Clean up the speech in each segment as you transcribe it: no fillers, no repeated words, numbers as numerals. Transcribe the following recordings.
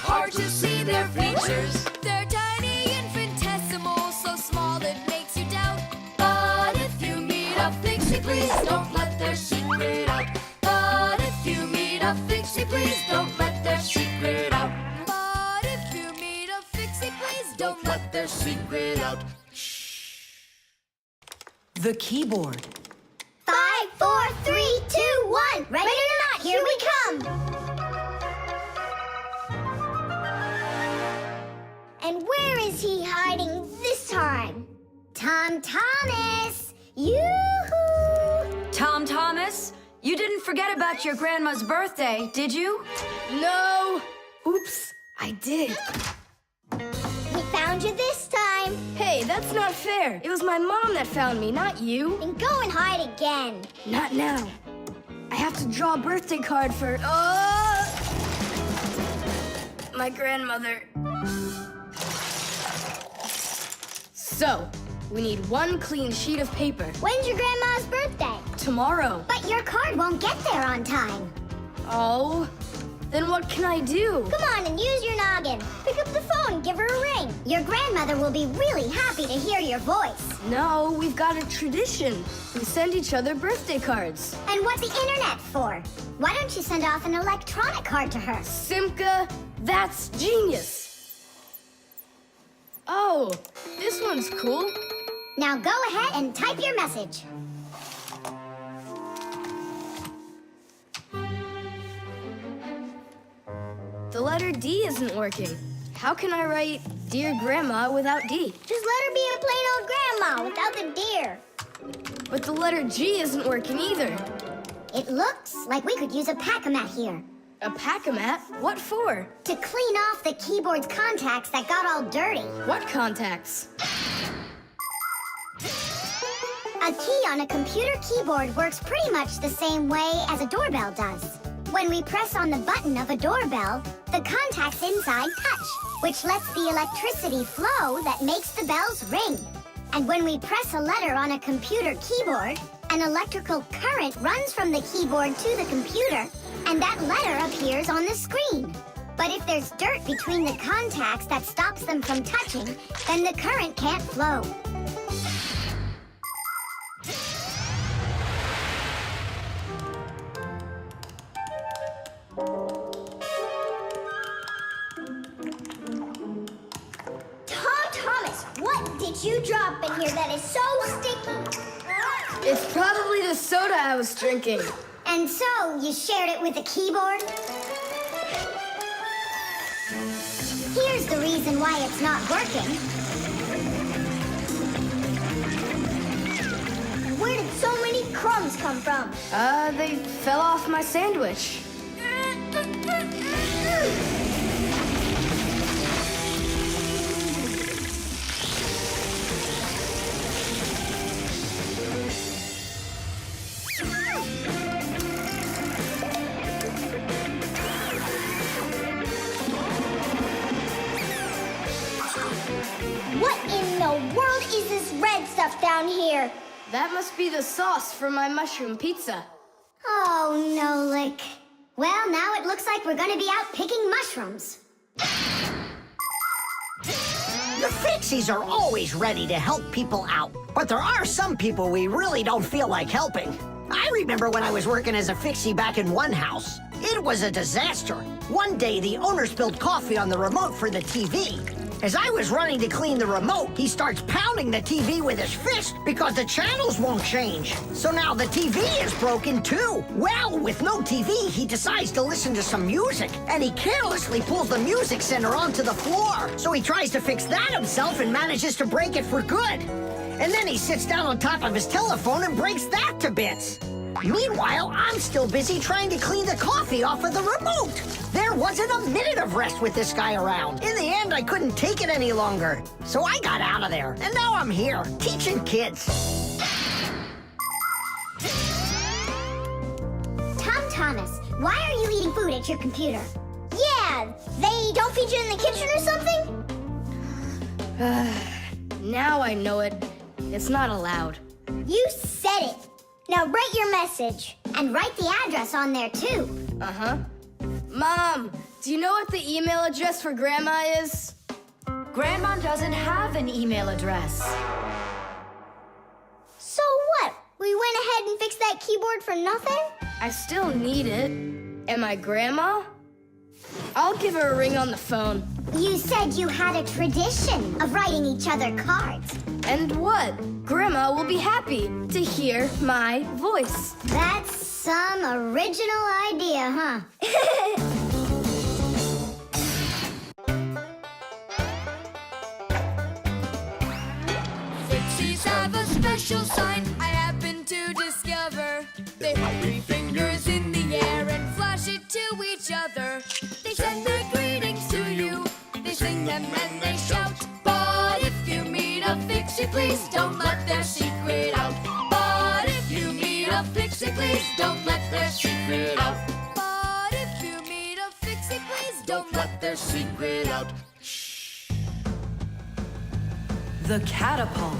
hard to see their features. They're tiny, infinitesimal, so small it makes you doubt. But if you meet a Fixie, please don't let their secret out. But if you meet a Fixie, please don't let their secret out. But if you meet a Fixie, please Don't let their secret out. The keyboard. 5, 4, 3, 2, 1. Ready or not, here we come. And where is he hiding this time? Tom Thomas! Yoo-hoo! Tom Thomas, you didn't forget about your grandma's birthday, did you? No! Oops, I did. We found you this time. Hey, that's not fair. It was my mom that found me, not you. Then go and hide again. Not now. I have to draw a birthday card for... my grandmother. So, we need one clean sheet of paper. When's your grandma's birthday? Tomorrow. But your card won't get there on time. Oh, then what can I do? Come on and use your noggin. Pick up the phone, give her a ring. Your grandmother will be really happy to hear your voice. No, we've got a tradition. We send each other birthday cards. And what's the internet for? Why don't you send off an electronic card to her? Simka, that's genius. Oh, this one's cool. Now go ahead and type your message. The letter D isn't working. How can I write Dear Grandma without D? Just let her be a plain old grandma without the dear. But the letter G isn't working either. It looks like we could use a pack-a-mat here. A pack-a-mat? What for? To clean off the keyboard's contacts that got all dirty. What contacts? A key on a computer keyboard works pretty much the same way as a doorbell does. When we press on the button of a doorbell, the contacts inside touch, which lets the electricity flow that makes the bells ring. And when we press a letter on a computer keyboard, an electrical current runs from the keyboard to the computer, and that letter appears on the screen. But if there's dirt between the contacts that stops them from touching, then the current can't flow. What did you drop in here that is so sticky? It's probably the soda I was drinking. And so, you shared it with the keyboard? Here's the reason why it's not working. Where did so many crumbs come from? They fell off my sandwich. What in the world is this red stuff down here? That must be the sauce for my mushroom pizza. Oh, Nolik. Well, now it looks like we're gonna be out picking mushrooms. The Fixies are always ready to help people out, but there are some people we really don't feel like helping. I remember when I was working as a Fixie back in one house. It was a disaster. One day, the owner spilled coffee on the remote for the TV. As I was running to clean the remote, he starts pounding the TV with his fist because the channels won't change. So now the TV is broken too. Well, with no TV, he decides to listen to some music, and he carelessly pulls the music center onto the floor. So he tries to fix that himself and manages to break it for good. And then he sits down on top of his telephone and breaks that to bits. Meanwhile, I'm still busy trying to clean the coffee off of the remote. There wasn't a minute of rest with this guy around. In the end, I couldn't take it any longer. So I got out of there, and now I'm here, teaching kids. Tom Thomas, why are you eating food at your computer? Yeah, they don't feed you in the kitchen or something? Now I know it. It's not allowed. You said it. Now write your message, and write the address on there too. Uh-huh. Mom, Do you know what the email address for Grandma is? Grandma doesn't have an email address. So what? We went ahead and fixed that keyboard for nothing? I still need it. Am I Grandma? I'll give her a ring on the phone. You said you had a tradition of writing each other cards. And what? Grandma will be happy to hear my voice. That's some original idea, huh? Fixies have a special sign I happen to discover. They hold 3 fingers in the air and flash it to each other. They send their greetings to you. They sing them and they shout. But if you meet a Fixie, please don't let their secret out. But if you meet a Fixie, please don't let their secret out. But if you meet a Fixie, please Don't let their secret out. The catapult.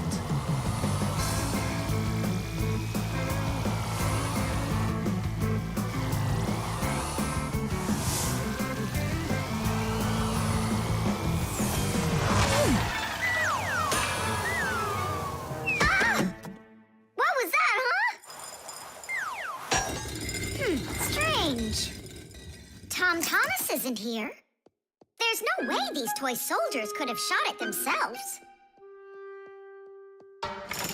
What was that, huh? Strange. Tom Thomas isn't here. There's no way these toy soldiers could have shot it themselves.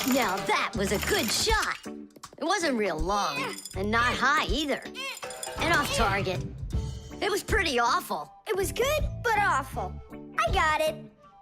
Now that was a good shot. It wasn't real long, and not high either. And off target. It was pretty awful. It was good, but awful. I got it.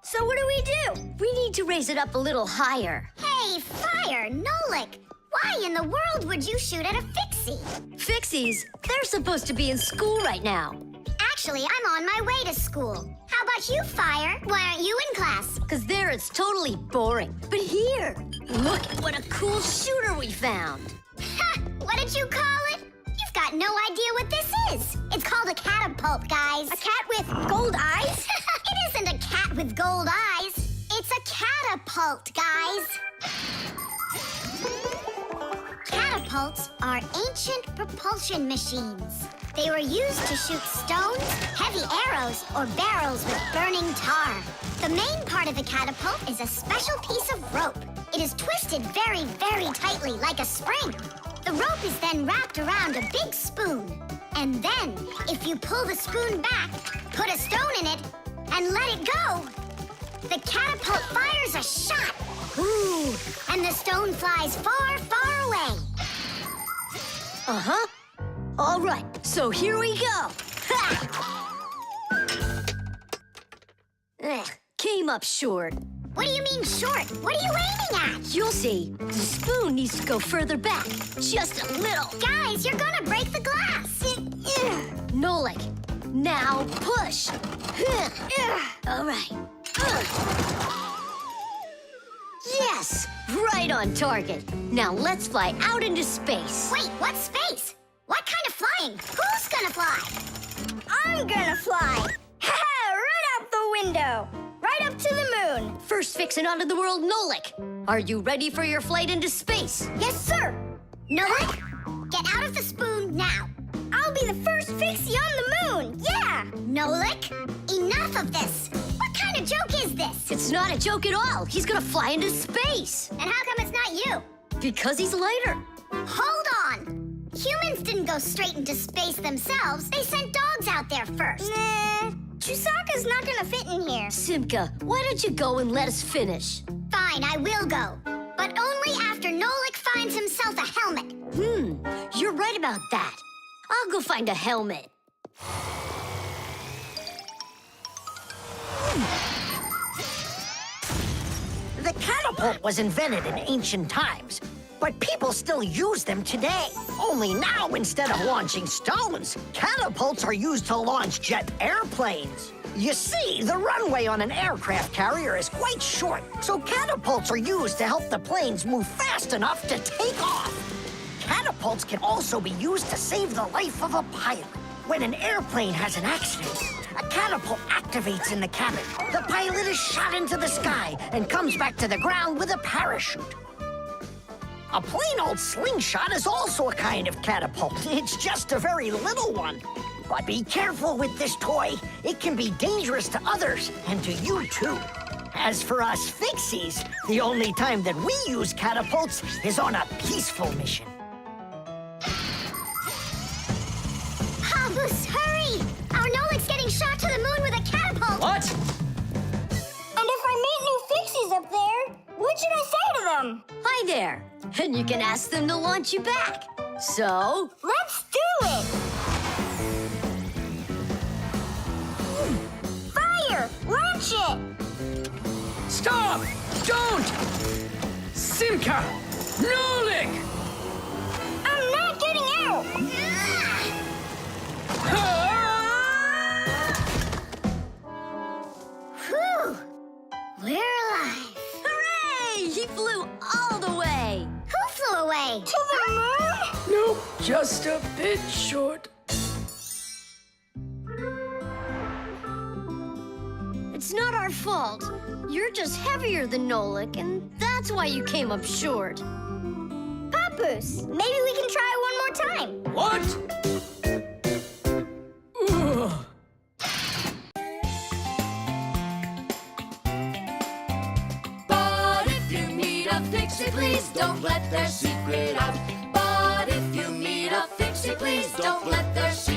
So what do we do? We need to raise it up a little higher. Hey, Fire, Nolik, why in the world would you shoot at a Fixie? Fixies, they're supposed to be in school right now. Actually, I'm on my way to school. How about you, Fire? Why aren't you in class? Because there it's totally boring. But here, look at what a cool shooter we found. Ha! What did you call it? You've got no idea what this is. It's called a catapult, guys. A cat with gold eyes? It isn't a cat with gold eyes. It's a catapult, guys. Catapults are ancient propulsion machines. They were used to shoot stones, heavy arrows, or barrels with burning tar. The main part of the catapult is a special piece of rope. It is twisted very, very tightly like a spring. The rope is then wrapped around a big spoon. And then, if you pull the spoon back, put a stone in it, and let it go, the catapult fires a shot. Ooh, and the stone flies far, far away. Uh-huh. All right, so here we go. Ha! Came up short. What do you mean short? What are you aiming at? You'll see. The spoon needs to go further back. Just a little. Guys, you're gonna break the glass. Nolik, now push. All right. Yes, right on target. Now let's fly out into space. Wait, what space? What kind of flying? Who's gonna fly? I'm gonna fly. Right out the window. Right up to the moon. First fixin' onto the world, Nolik. Are you ready for your flight into space? Yes, sir. Nolik, get out of the spoon now. I'll be the first Fixie on the moon. Yeah. Nolik, enough of this. What kind of joke is this? It's not a joke at all. He's gonna fly into space. And how come it's not you? Because he's lighter. Hold on. Humans didn't go straight into space themselves. They sent dogs out there first. Nah, Chusaka's not gonna fit in here. Simka, why don't you go and let us finish? Fine, I will go. But only after Nolik finds himself a helmet. You're right about that. I'll go find a helmet. The catapult was invented in ancient times, but people still use them today. Only now, instead of launching stones, catapults are used to launch jet airplanes. You see, the runway on an aircraft carrier is quite short, so catapults are used to help the planes move fast enough to take off. Catapults can also be used to save the life of a pilot. When an airplane has an accident, a catapult activates in the cabin. The pilot is shot into the sky and comes back to the ground with a parachute. A plain old slingshot is also a kind of catapult. It's just a very little one. But be careful with this toy. It can be dangerous to others, and to you too. As for us Fixies, the only time that we use catapults is on a peaceful mission. Papoose, hurry! Our Nolik's getting shot to the moon with a catapult! What? And if I meet new Fixies up there, what should I say to them? Hi there. And you can ask them to launch you back. So, Let's do it! Fire! Launch it! Stop! Don't! Simka! Nolik! I'm not getting out! Whew! We're alive. hooray! He flew all the way. Who flew away? To the moon? Nope, just a bit short. It's not our fault. You're just heavier than Nolik, and that's why you came up short. Papoose, maybe we can try one more time. What? Ugh. But if you meet a Fixie, please don't let their secret out. But if you meet a Fixie, please don't let their secret out.